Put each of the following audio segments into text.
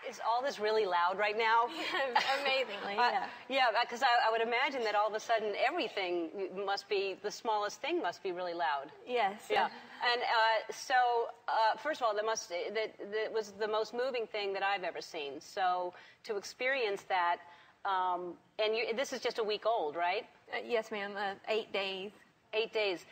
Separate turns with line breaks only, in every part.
Is all this really loud right now?
Amazingly, yeah.
Yeah, because I would imagine that all of a sudden everything must be, the smallest thing must be really loud.
Yes.
Yeah. And first of all, that was the most moving thing that I've ever seen. So to experience that, this is just a week old, right?
Yes, ma'am. 8 days.
8 days.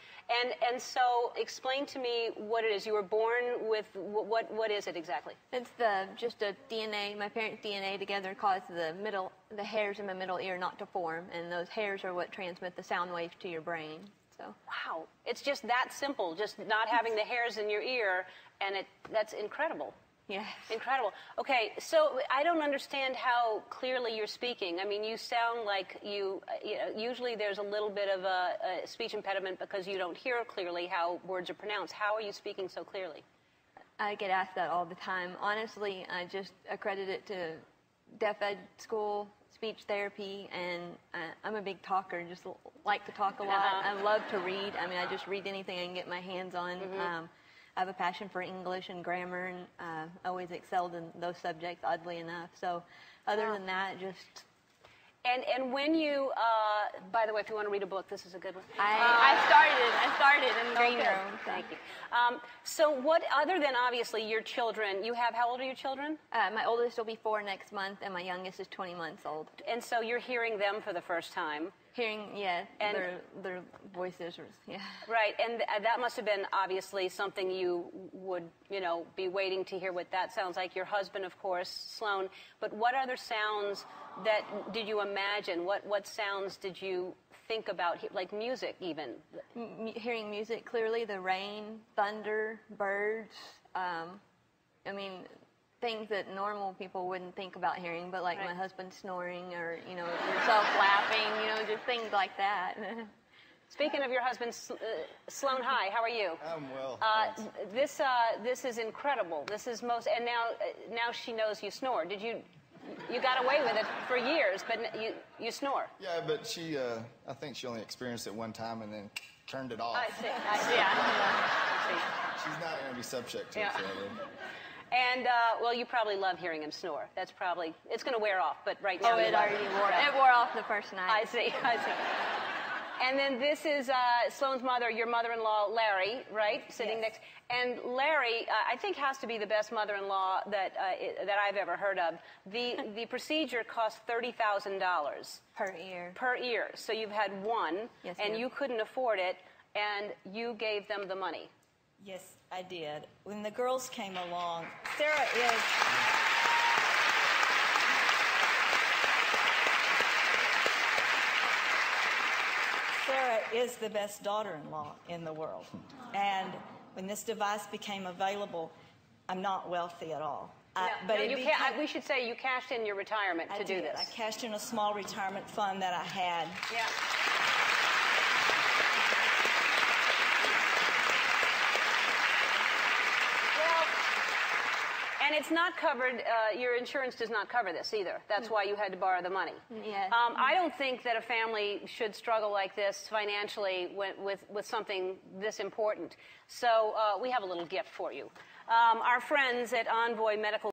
And so explain to me what it is. You were born with, what is it exactly?
It's just a DNA, my parents' DNA together caused the hairs in my middle ear not to form, and those hairs are what transmit the sound waves to your brain. So.
Wow. It's just that simple, just not having the hairs in your ear, and that's incredible.
Yeah.
Incredible. Okay, so I don't understand how clearly you're speaking. I mean, you sound like usually there's a little bit of a speech impediment because you don't hear clearly how words are pronounced. How are you speaking so clearly?
I get asked that all the time. Honestly, I just accredit it to deaf ed school, speech therapy, and I'm a big talker, just like to talk a lot. I love to read. I mean, I just read anything I can get my hands on. I have a passion for English and grammar, and always excelled in those subjects, oddly enough. So other than that, just...
And when you, by the way, if you want to read a book, this is a good one.
I started in the green room.
Thank you. So what, other than obviously your children, how old are your children?
My oldest will be 4 next month, and my youngest is 20 months old.
And so you're hearing them for the first time.
Yeah, and their voices, yeah.
Right, and that must have been obviously something you would, be waiting to hear what that sounds like. Your husband, of course, Sloan. But what other sounds did you imagine? What sounds did you think about, like music even?
Hearing music clearly, the rain, thunder, birds, things that normal people wouldn't think about hearing, but like my husband snoring or, yourself laughing, just things like that.
Speaking of your husband, Sloan, hi, how are you?
I'm well.
This is incredible. This is and now she knows you snore. You got away with it for years, but you snore.
Yeah, but I think she only experienced it one time and then turned it off.
I see.
She's not going to be subject to it forever.
And, you probably love hearing him snore. It's going to wear off, but right now...
Oh, it already wore off. It wore off the first night.
I see. And then this is Sloan's mother, your mother-in-law, Larry, right? Sitting next. And Larry, I think, has to be the best mother-in-law that I've ever heard of. The procedure cost $30,000.
Per ear.
Per ear. So you've had one,
yes,
and you couldn't afford it, and you gave them the money.
Yes, I did. When the girls came along, Sarah is the best daughter-in-law in the world. And when this device became available, I'm not wealthy at all.
We should say you cashed in your retirement to do this.
I cashed in a small retirement fund that I had.
Yeah. And it's not covered, your insurance does not cover this either. That's why you had to borrow the money.
Yes.
I don't think that a family should struggle like this financially with something this important. So we have a little gift for you. Our friends at Envoy Medical